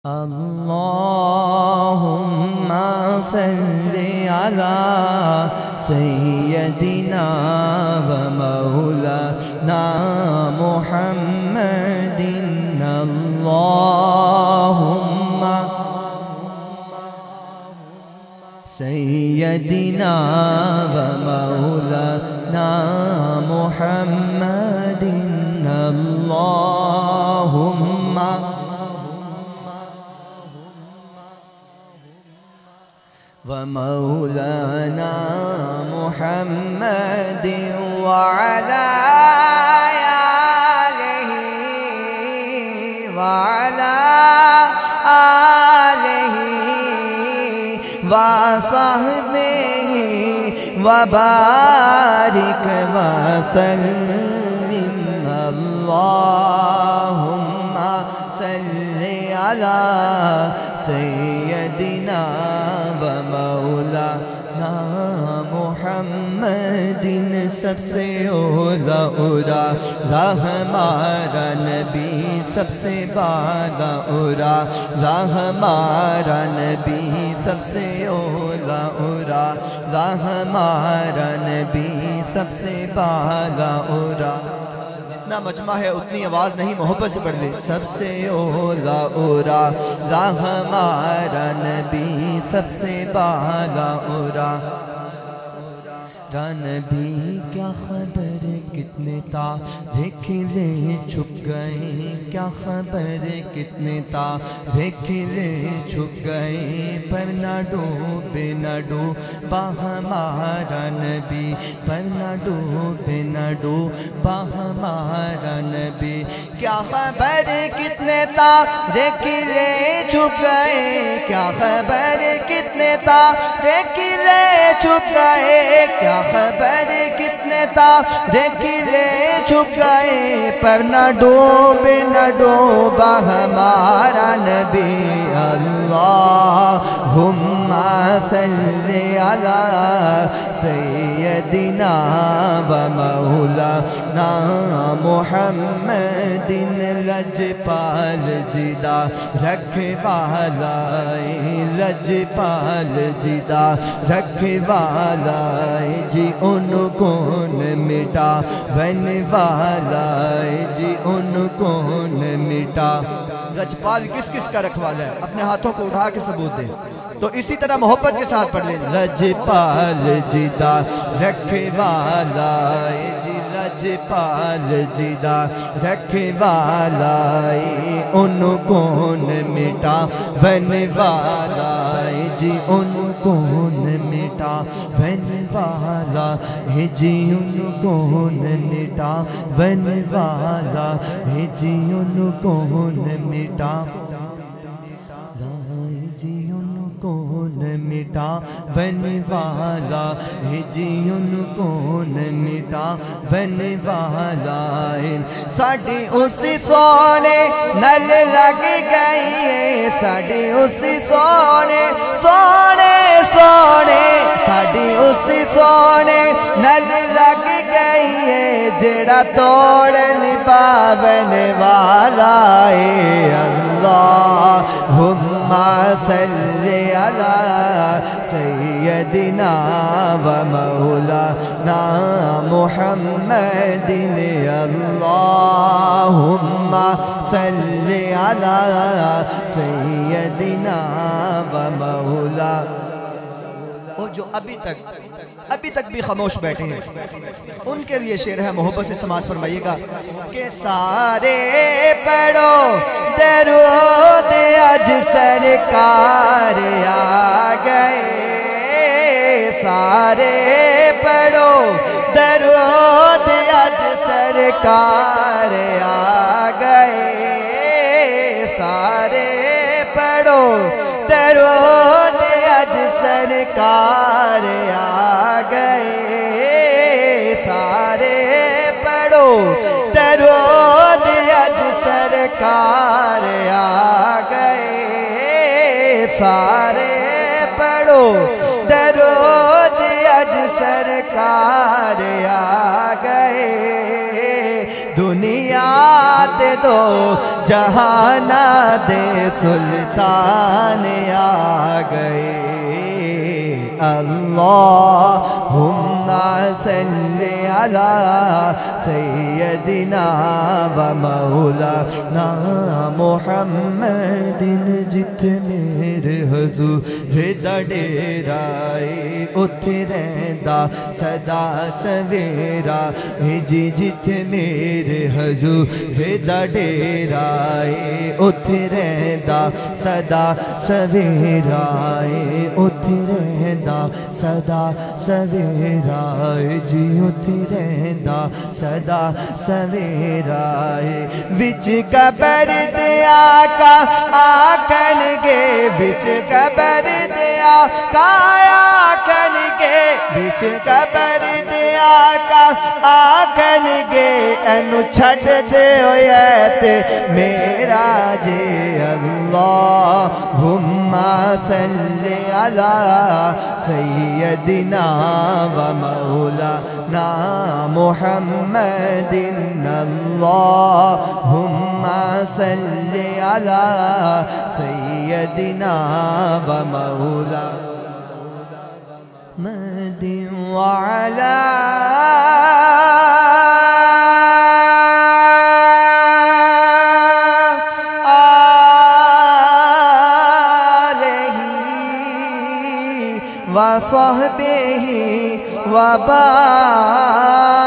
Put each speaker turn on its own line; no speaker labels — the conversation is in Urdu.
اللهم صل على سيدنا ومولانا محمد اللهم سيدنا ومولانا محمد اللهم ومولانا محمد وعلى آله وصحبه وبارك وسلم اللهم صل على سيدنا ومولانا محمد سب سے اولا ہمارا نبی سب سے بالا ہمارا نبی سب سے اولا ہمارا نبی سب سے بالا جتنا مجمع ہے اتنی آواز نہیں، محبت سے پڑھ لے۔ سب سے اولا ہمارا نبی سب سے بالا نبی کیا خبر کتنے تارے کھلے چھپ گئے، کیا خبر کتنے تارے کھلے چھپ گئے، پر نہ ڈوبے نہ ڈوبا ہمارا نبی، پر نہ ڈوبے نہ ڈوبا ہمارا نبی۔ کیا خبر کتنے تارے کھلے چھپ گئے، کیا خبر کتنے تارے کھلے چھپ گئے، کیا خبر کتنے تارے کھلے چھپ گئے، پر نہ ڈوبا ہمارا نبی۔ اللہم صلی علی سیدنا و مولانا محمد لجپال جدا رکھوالا، لجپال جدا رکھوالا جی ان کو نہ مٹا ون والا، جی ان کو نہ مٹا۔ لجپال کس کس کا رکھوالا ہے؟ اپنے ہاتھوں کو اٹھا کے ثبوت دیں تو اسی طرح محبت کے ساتھ پڑھ لیں۔ لجپال جدا رکھوالا جی، لجپال جدا رکھوالا ان کو نہ مٹا ون والا جی، ان کو نہ مٹا ون والا جی، ان کو نہ مٹا ون والا جی، ان کو نہ مٹا جی، ان کو نہ مٹا ون والا جی، ان کو نہ مٹا ون والا۔ ساڑی اسی سونے نل لگ گئی ہے، ساڑی اسی سونے ساڑی اسی سونے نل لگ گئی ہے، جڑا توڑ نہیں پاون والا ہے۔ اللہم صلی علی سیدنا و مولانا محمد اللہم صلی علی سیدنا و مولانا۔ اور جو ابھی تک بھی خاموش بیٹھے ہیں ان کے لیے شعر ہے، محبت سے سماعت فرمائیے گا کہ سارے پڑھو درود آج سرکار آ گئے، سارے پڑھو درود آج سرکار آ گئے، سارے پڑھو درود آج سرکار آ گئے، سارے پڑھو درود آج سرکار آ گئے، سارے پڑھو درود آج سرکار آ گئے۔ دنیا دو جہانا دے سلطان آ گئے اللہم صلی علی سیدنا و مولانا محمد جت میرے حضور دا ڈیرائے اتھے رہندا صدا سویرا جی جت میرے حضور دا ڈیرائے اتھے رہندا صدا سویرا اتھے رہندا صدا سویرا جی اتھے رہندا صدا سویرا وچ قبر دے آقا آکن گے وچ قبر دے آقا آکن گے وچ قبر دے آقا آکن گے اینو چھڑ دے ہوئے تے میرا جے اللہم صلی علی سیدنا و مولانا محمد اللہم صلی علی سیدنا و مولانا محمد وعلی وصحبه وبارك